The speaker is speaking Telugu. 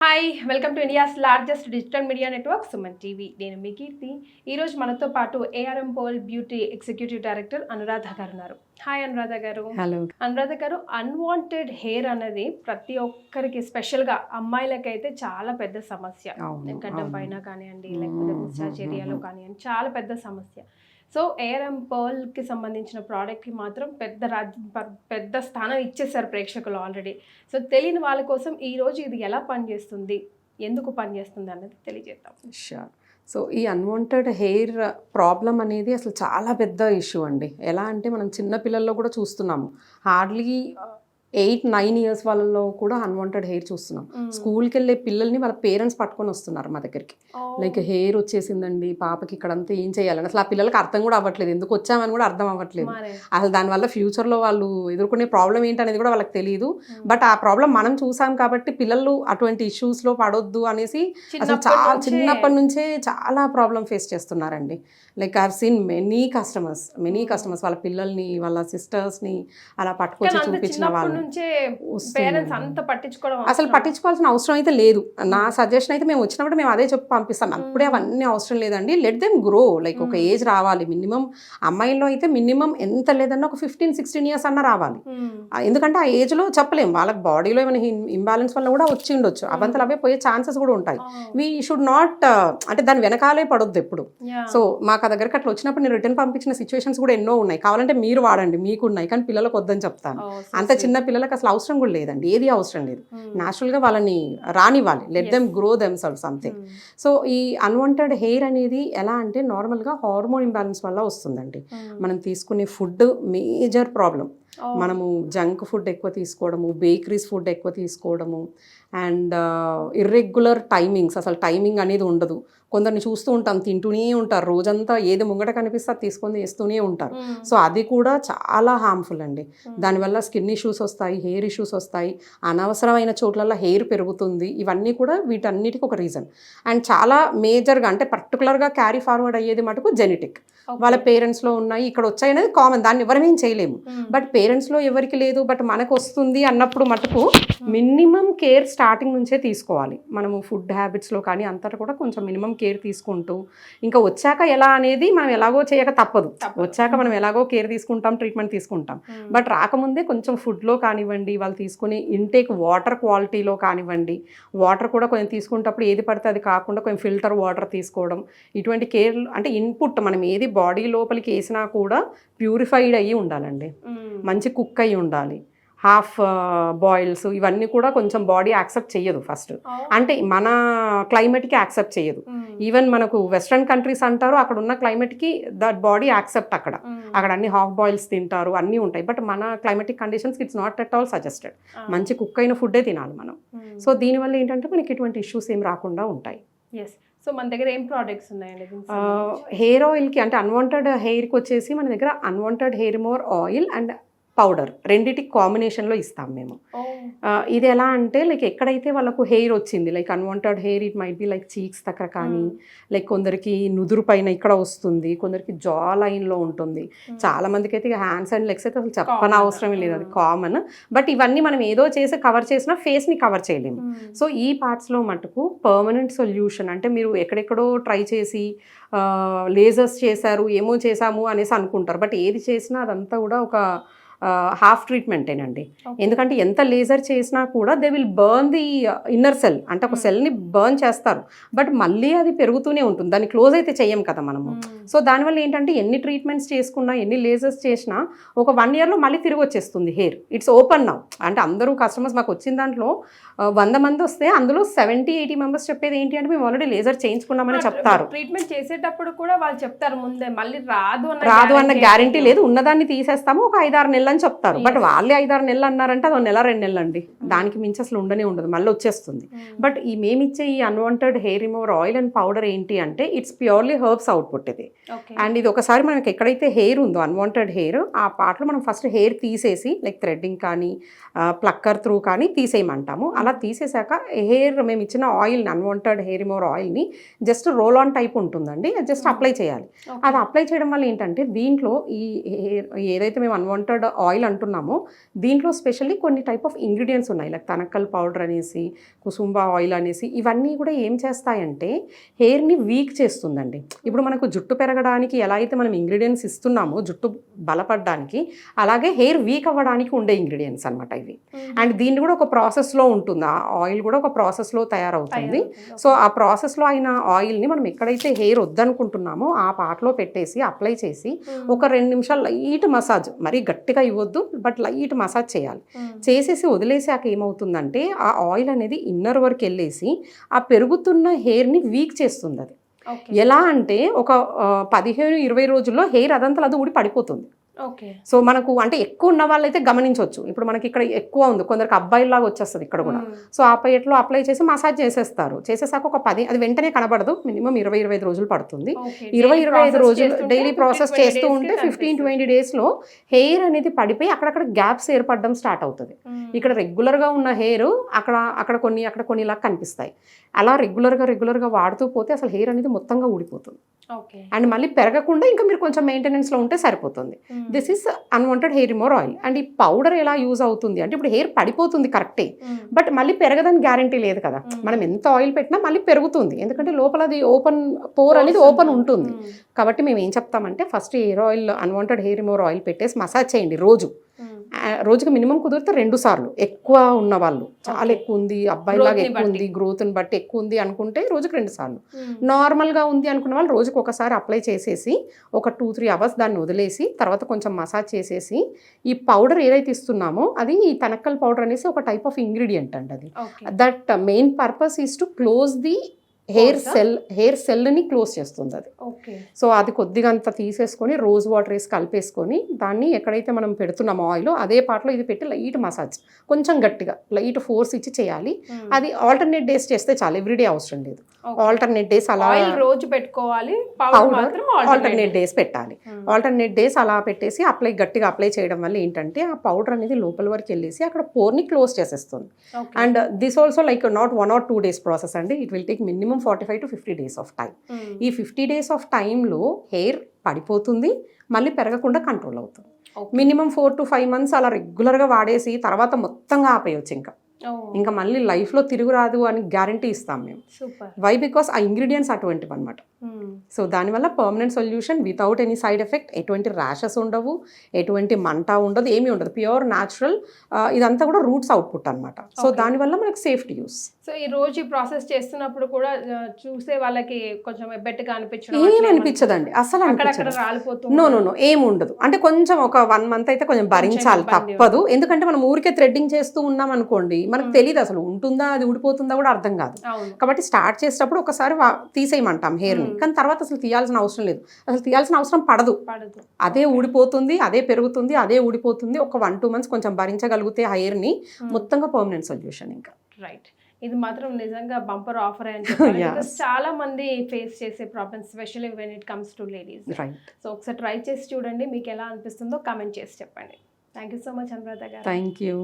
Hi welcome to India's largest digital media network Suman TV. నేను మీ కీర్తి. ఈరోజు మనతో పాటు ARM Paul beauty executive director Anuradha గారు ఉన్నారు. హాయ్ అనురాధ గారు. హలో. అనురాధ గారు, అన్వాంటెడ్ హెయిర్ అనేది ప్రతి ఒక్కరికి, స్పెషల్గా అమ్మాయిలకైతే చాలా పెద్ద సమస్య. గడ్డం పైన కానివ్వండి, లేకపోతే ముస్టాచ్ ఏరియాలో కానివ్వండి, చాలా పెద్ద సమస్య. సో ఏఆర్ఎం పర్ల్కి సంబంధించిన ప్రోడక్ట్కి మాత్రం పెద్ద స్థానం ఇచ్చేసారు ప్రేక్షకులు ఆల్రెడీ. సో తెలియని వాళ్ళ కోసం ఈరోజు ఇది ఎలా పనిచేస్తుంది, ఎందుకు పనిచేస్తుంది అన్నది తెలియజేద్దాం. షూర్. సో ఈ అన్వాంటెడ్ హెయిర్ ప్రాబ్లం అనేది అసలు చాలా పెద్ద ఇష్యూ అండి. ఎలా అంటే మనం చిన్న పిల్లల్లో కూడా చూస్తున్నాము. హార్డ్లీ 8-9 years వాళ్ళలో కూడా అన్వాంటెడ్ హెయిర్ చూస్తున్నాం. స్కూల్కి వెళ్ళే పిల్లల్ని వాళ్ళ పేరెంట్స్ పట్టుకొని వస్తున్నారు మా దగ్గరికి. లైక్ హెయిర్ వచ్చేసిందండి పాపకి, ఇక్కడంతా ఏం చేయాలని అసలు ఆ పిల్లలకి అర్థం కూడా అవ్వట్లేదు, ఎందుకు వచ్చామని కూడా అర్థం అవ్వట్లేదు. అసలు దానివల్ల ఫ్యూచర్లో వాళ్ళు ఎదుర్కొనే ప్రాబ్లం ఏంటనేది కూడా వాళ్ళకి తెలియదు. బట్ ఆ ప్రాబ్లం మనం చూసాం కాబట్టి పిల్లలు అటువంటి ఇష్యూస్లో పడొద్దు అనేసి అసలు చాలా చిన్నప్పటి నుంచే చాలా ప్రాబ్లం ఫేస్ చేస్తున్నారండి. Like I have seen many customers వాళ్ళ పిల్లల్ని, వాళ్ళ సిస్టర్స్ని అలా పట్టుకొచ్చి చూపించిన వాళ్ళు. అసలు పట్టించుకోవాల్సిన అవసరం అయితే లేదు. నా సజెషన్ అయితే మేము వచ్చినప్పుడు మేము అదే చెప్పి పంపిస్తాం. అప్పుడే అవన్నీ అవసరం లేదండి, లెట్ దెమ్ గ్రో. లైక్ ఒక ఏజ్ రావాలి మినిమం. అమ్మాయిల్లో అయితే మినిమం ఎంత లేదన్నా ఒక 15-16 years అన్న రావాలి. ఎందుకంటే ఆ ఏజ్ లో చెప్పలేం, వాళ్ళకి బాడీలో ఏమైనా ఇంబ్యాలెన్స్ వల్ల కూడా వచ్చి ఉండొచ్చు. అవంతలు అవే పోయే ఛాన్సెస్ కూడా ఉంటాయి. వీ షుడ్ నాట్ అంటే దాని వెనకాలే పడొద్దు ఎప్పుడు. సో మాకు ఆ దగ్గరికి అట్లా వచ్చినప్పుడు నేను రిటర్న్ పంపించిన సిచ్యువేషన్స్ కూడా ఎన్నో ఉన్నాయి. కావాలంటే మీరు వాడండి, మీకు ఉన్నాయి, కానీ పిల్లలకు వద్దని చెప్తాను. అంత చిన్న పిల్లలకు అసలు అవసరం కూడా లేదండి, ఏది అవసరం లేదు. న్యాచురల్గా వాళ్ళని రానివ్వాలి, let them grow them self something. So ఈ అన్వాంటెడ్ హెయిర్ అనేది ఎలా అంటే నార్మల్గా హార్మోన్ ఇంబ్యాలెన్స్ వల్ల వస్తుందండి. మనం తీసుకునే ఫుడ్ మేజర్ ప్రాబ్లం. మనము జంక్ ఫుడ్ ఎక్కువ తీసుకోవడము, బేకరీస్ ఫుడ్ ఎక్కువ తీసుకోవడము, అండ్ ఇర్రెగ్యులర్ టైమింగ్స్. అసలు టైమింగ్ అనేది ఉండదు. కొందరిని చూస్తూ ఉంటాం, తింటూనే ఉంటారు, రోజంతా ఏది ముంగట కనిపిస్తే అది తీసుకొని వేస్తూనే ఉంటారు. సో అది కూడా చాలా హార్మ్ఫుల్ అండి. దానివల్ల స్కిన్ ఇష్యూస్ వస్తాయి, హెయిర్ ఇష్యూస్ వస్తాయి, అనవసరమైన చోట్లలో హెయిర్ పెరుగుతుంది. ఇవన్నీ కూడా వీటన్నిటికీ ఒక రీజన్. అండ్ చాలా మేజర్గా అంటే పర్టికులర్గా క్యారీ ఫార్వర్డ్ అయ్యేది మటుకు జెనెటిక్. వాళ్ళ పేరెంట్స్లో ఉన్నాయి, ఇక్కడ వచ్చాయి అనేది కామన్, దాన్ని ఎవరేం చేయలేము. బట్ పేరెంట్స్లో ఎవరికి లేదు, బట్ మనకు వస్తుంది అన్నప్పుడు మటుకు మినిమం కేర్ స్టార్టింగ్ నుంచే తీసుకోవాలి. మనము ఫుడ్ హ్యాబిట్స్లో కానీ అంతటా కూడా కొంచెం మినిమం కేర్ తీసుకుంటూ, ఇంకా వచ్చాక ఎలా అనేది మనం ఎలాగో చేయక తప్పదు. వచ్చాక మనం ఎలాగో కేర్ తీసుకుంటాం, ట్రీట్మెంట్ తీసుకుంటాం. బట్ రాకముందే కొంచెం ఫుడ్లో కానివ్వండి, వాళ్ళు తీసుకునే ఇంటేక్ వాటర్ క్వాలిటీలో కానివ్వండి, వాటర్ కూడా కొంచెం తీసుకునేటప్పుడు ఏది పడితే అది కాకుండా కొంచెం ఫిల్టర్ వాటర్ తీసుకోవడం, ఇటువంటి కేర్ అంటే ఇన్పుట్ మనం ఏది బాడీ లోపలికి వేసినా కూడా ప్యూరిఫైడ్ అయ్యి ఉండాలండి, మంచి కుక్ అయ్యి ఉండాలి. హాఫ్ బాయిల్స్ ఇవన్నీ కూడా కొంచెం బాడీ యాక్సెప్ట్ చెయ్యదు ఫస్ట్. అంటే మన క్లైమేట్కి యాక్సెప్ట్ చెయ్యదు. ఈవెన్ మనకు వెస్ట్రన్ కంట్రీస్ అంటారు, అక్కడ ఉన్న క్లైమేట్కి దట్ బాడీ యాక్సెప్ట్. అక్కడ అన్ని హాఫ్ బాయిల్స్ తింటారు, అన్నీ ఉంటాయి. బట్ మన క్లైమేటిక్ కండిషన్స్కి it's not at all suggested. మంచి కుక్ అయిన ఫుడ్డే తినాలి మనం. సో దీనివల్ల ఏంటంటే మనకి ఇటువంటి ఇష్యూస్ ఏం రాకుండా ఉంటాయి. ఎస్. సో మన దగ్గర ఏం ప్రోడక్ట్స్ ఉన్నాయండి? హెయిర్ ఆయిల్కి అంటే అన్వాంటెడ్ హెయిర్కి వచ్చేసి మన దగ్గర unwanted hair remover oil and powder రెండిటి కాంబినేషన్లో ఇస్తాం మేము. ఇది ఎలా అంటే లైక్ ఎక్కడైతే వాళ్ళకు హెయిర్ వచ్చింది, like unwanted hair, it might be like cheeks దగ్గర కానీ, లైక్ కొందరికి నుదురు పైన ఇక్కడ వస్తుంది, కొందరికి జా లైన్లో ఉంటుంది, చాలా మందికి అయితే హ్యాండ్స్ అండ్ లెగ్స్ అయితే అసలు చెప్పని అవసరం లేదు, అది కామన్. బట్ ఇవన్నీ మనం ఏదో చేసి కవర్ చేసినా ఫేస్ని కవర్ చేయలేము. సో ఈ పార్ట్స్లో మటుకు పర్మనెంట్ సొల్యూషన్. అంటే మీరు ఎక్కడెక్కడో ట్రై చేసి లేజర్స్ చేశారు, ఏమో చేశాము అనేసి అనుకుంటారు. బట్ ఏది చేసినా అదంతా కూడా ఒక హాఫ్ ట్రీట్మెంటేనండి. ఎందుకంటే ఎంత లేజర్ చేసినా కూడా they will burn the inner cell, అంటే ఒక సెల్ని బర్న్ చేస్తారు, బట్ మళ్ళీ అది పెరుగుతూనే ఉంటుంది, దాన్ని క్లోజ్ అయితే చెయ్యం కదా మనము. సో దానివల్ల ఏంటంటే ఎన్ని ట్రీట్మెంట్స్ చేసుకున్నా, ఎన్ని లేజర్స్ చేసినా ఒక 1 yearలో మళ్ళీ తిరిగి వచ్చేస్తుంది హెయిర్. It's open now. అంటే అందరూ కస్టమర్స్ మాకు వచ్చిన దాంట్లో 100 మంది వస్తే అందులో 70-80 మెంబర్స్ చెప్పేది ఏంటి అంటే మేము ఆల్రెడీ లేజర్ చేయించుకున్నామని చెప్తారు. ట్రీట్మెంట్ చేసేటప్పుడు కూడా వాళ్ళు చెప్తారు ముందే, మళ్ళీ రాదు అన్న గ్యారంటీ లేదు, ఉన్నదాన్ని తీసేస్తాము ఒక 5-6 నెలలు అని చెప్తారు. బట్ వాళ్ళే 5-6 నెలలు అన్నారంటే అది 1-2 నెలలు అండి, దానికి మించి అసలు ఉండనే ఉండదు, మళ్ళీ వచ్చేస్తుంది. బట్ ఈ మేమిచ్చే ఈ unwanted hair remover oil and powder ఏంటి అంటే ఇట్స్ ప్యూర్లీ హెర్బ్స్ అవుట్పుట్ ఇది. అండ్ ఇది ఒకసారి మనకి ఎక్కడైతే హెయిర్ ఉందో అన్వాంటెడ్ హెయిర్, ఆ పార్ట్లో మనం ఫస్ట్ హెయిర్ తీసేసి లైక్ థ్రెడ్డింగ్ కానీ ప్లక్కర్ త్రూ కానీ తీసేయమంటాము. అలా తీసేసాక హెయిర్ మేము ఇచ్చిన ఆయిల్, అన్వాంటెడ్ హెయిర్ రిమూవర్ ఆయిల్ని జస్ట్ రోల్ ఆన్ టైప్ ఉంటుందండి, జస్ట్ అప్లై చేయాలి. అది అప్లై చేయడం వల్ల ఏంటంటే దీంట్లో ఈ హెయిర్ ఏదైతే మేము అన్వాంటెడ్ ఆయిల్ అంటున్నామో దీంట్లో స్పెషల్లీ కొన్ని టైప్ ఆఫ్ ఇంగ్రీడియంట్స్ ఉన్నాయి, లైక్ తనక్కల్ పౌడర్ అనేసి, కుసుంబా ఆయిల్ అనేసి. ఇవన్నీ కూడా ఏం చేస్తాయంటే హెయిర్ని వీక్ చేస్తుందండి. ఇప్పుడు మనకు జుట్టు పెరగడానికి ఎలా అయితే మనం ఇంగ్రీడియంట్స్ ఇస్తున్నామో జుట్టు బలపడడానికి, అలాగే హెయిర్ వీక్ అవ్వడానికి ఉండే ఇంగ్రీడియంట్స్ అనమాట ఇవి. అండ్ దీన్ని కూడా ఒక ప్రాసెస్లో ఉంటుంది, ఆ ఆయిల్ కూడా ఒక ప్రాసెస్లో తయారవుతుంది. సో ఆ ప్రాసెస్లో అయిన ఆయిల్ని మనం ఎక్కడైతే హెయిర్ వద్దనుకుంటున్నామో ఆ పార్ట్లో పెట్టేసి అప్లై చేసి ఒక 2 నిమిషాలు లైట్ మసాజ్, మరీ గట్టిగా ఇవ్వద్దు, బట్ లైట్ మసాజ్ చేయాలి. చేసేసి వదిలేసాక ఏమవుతుందంటే ఆ ఆయిల్ అనేది ఇన్నర్ వరకు వెళ్ళేసి ఆ పెరుగుతున్న హెయిర్ని వీక్ చేస్తుంది. అది ఎలా అంటే ఒక 15-20 రోజుల్లో హెయిర్ అదంతా అది ఊడి పడిపోతుంది. ఓకే. సో మనకు అంటే ఎక్కువ ఉన్న వాళ్ళైతే గమనించవచ్చు. ఇప్పుడు మనకి ఇక్కడ ఎక్కువ ఉంది, కొందరికి అబ్బాయిలాగా వచ్చేస్తుంది ఇక్కడ కూడా. సో ఆ పైట్లో అప్లై చేసి మసాజ్ చేసేస్తారు. చేసేసాక ఒక 10, అది వెంటనే కనబడదు, మినిమం 20-25 రోజులు పడుతుంది. 20-25 రోజులు డైలీ ప్రాసెస్ చేస్తూ ఉంటే 15-20 డేస్లో హెయిర్ అనేది పడిపోయి అక్కడక్కడ గ్యాప్స్ ఏర్పడడం స్టార్ట్ అవుతుంది. ఇక్కడ రెగ్యులర్గా ఉన్న హెయిర్ అక్కడ కొన్ని ఇలా కనిపిస్తాయి. అలా రెగ్యులర్గా వాడుతూ పోతే అసలు హెయిర్ అనేది మొత్తంగా ఊడిపోతుంది. అండ్ మళ్ళీ పెరగకుండా ఇంకా మీరు కొంచెం మెయింటెనెన్స్లో ఉంటే సరిపోతుంది. This is unwanted hair remover oil. And ఈ పౌడర్ ఎలా యూజ్ అవుతుంది అంటే, ఇప్పుడు హెయిర్ పడిపోతుంది కరెక్టే, బట్ మళ్ళీ పెరగదని గ్యారంటీ లేదు కదా. మనం ఎంత ఆయిల్ పెట్టినా మళ్ళీ పెరుగుతుంది, ఎందుకంటే లోపల అది ఓపెన్ పోర్ అనేది ఓపెన్ ఉంటుంది. కాబట్టి మేము ఏం చెప్తామంటే first hair oil, unwanted hair remover oil పెట్టేసి మసాజ్ చేయండి రోజుకి మినిమం కుదిరితే 2 సార్లు. ఎక్కువ ఉన్న వాళ్ళు, చాలా ఎక్కువ ఉంది, అబ్బాయిలాగా ఎక్కువ ఉంది, గ్రోత్ని బట్టి ఎక్కువ ఉంది అనుకుంటే రోజుకి 2 సార్లు. నార్మల్గా ఉంది అనుకున్న వాళ్ళు రోజుకి ఒకసారి అప్లై చేసేసి ఒక 2-3 అవర్స్ దాన్ని వదిలేసి తర్వాత కొంచెం మసాజ్ చేసేసి, ఈ పౌడర్ ఏదైతే ఇస్తున్నామో అది ఈ తనక్కల్ పౌడర్ అనేసి ఒక టైప్ ఆఫ్ ఇంగ్రీడియంట్ అండి. అది that main purpose is to close the hair సెల్ని క్లోజ్ చేస్తుంది అది. సో అది కొద్దిగా అంత తీసేసుకొని రోజ్ వాటర్ వేసి కలిపేసుకొని దాన్ని ఎక్కడైతే మనం పెడుతున్నామో ఆయిల్ అదే పార్ట్లో ఇది పెట్టి లైట్ మసాజ్, కొంచెం గట్టిగా లైట్ ఫోర్స్ ఇచ్చి చేయాలి. అది ఆల్టర్నేట్ డేస్ చేస్తే చాలు, ఎవ్రీడే అవసరం లేదు. ఆల్టర్నేట్ డేస్ అలా రోజు పెట్టుకోవాలి, పౌడర్ ఆల్టర్నేట్ డేస్ పెట్టాలి. ఆల్టర్నేట్ డేస్ అలా పెట్టేసి గట్టిగా అప్లై చేయడం వల్ల ఏంటంటే ఆ పౌడర్ అనేది లోపల వరకు వెళ్ళేసి అక్కడ పోర్ని క్లోజ్ చేసేస్తుంది. And this also like not 1 or 2 days process అండి. It will take minimum 45 to 50 days of time. ఈ 50 days ఆఫ్ టైంలో హెయిర్ పడిపోతుంది, మళ్ళీ పెరగకుండా కంట్రోల్ అవుతుంది. మినిమం 4 to 5 months అలా రెగ్యులర్గా వాడేసి తర్వాత మొత్తంగా ఆపేయచ్చు. ఇంకా మళ్ళీ లైఫ్లో తిరుగురాదు అని గ్యారంటీ ఇస్తాం మేము. వై? బికాస్ ఆ ఇంగ్రీడియంట్స్ అటువంటివి అనమాట. సో దానివల్ల permanent solution without any side effect, ఎటువంటి ర్యాషెస్ ఉండవు, ఎటువంటి మంట ఉండదు, ఏమీ ఉండదు, ప్యూర్ న్యాచురల్. ఇదంతా కూడా రూట్స్ అవుట్పుట్ అనమాట. సో దానివల్ల మనకు సేఫ్టీ యూస్. సో ఈ రోజు ఈ ప్రాసెస్ చేస్తున్నప్పుడు కూడా చూసే వాళ్ళకి కొంచెం ఎబ్బెట్టుగా అనిపించడం ఏమి అనిపించదండి, అసలు అనిపించదు. నో ఏమి ఉండదు. అంటే కొంచెం ఒక 1 month అయితే కొంచెం భరించాలి, తప్పదు. ఎందుకంటే మనం ఊరికే థ్రెడ్డింగ్ చేస్తూ ఉన్నాం అనుకోండి, మనకు తెలియదు అసలు ఉంటుందా అది ఊడిపోతుందా కూడా అర్థం కాదు. కాబట్టి స్టార్ట్ చేసేటప్పుడు ఒకసారి తీసేయమంటాం హెయిర్ని, కానీ తర్వాత అసలు తీయాల్సిన అవసరం లేదు, అసలు తీయాల్సిన అవసరం పడదు. అదే ఊడిపోతుంది, అదే పెరుగుతుంది, అదే ఊడిపోతుంది. ఒక 1-2 months కొంచెం భరించగలిగితే హెయిర్ని మొత్తంగా పర్మనెంట్ సొల్యూషన్. ఇంకా రైట్, ఇది మాత్రం నిజంగా బంపర్ ఆఫర్ అని చెప్పాలి. చాలా మంది ఫేస్ చేసే problems, specially when it comes to ladies. So ఒకసారి ట్రై చేసి చూడండి, మీకు ఎలా అనిపిస్తుందో కామెంట్ చేసి చెప్పండి. Thank you so much Anuradha garu. Thank you.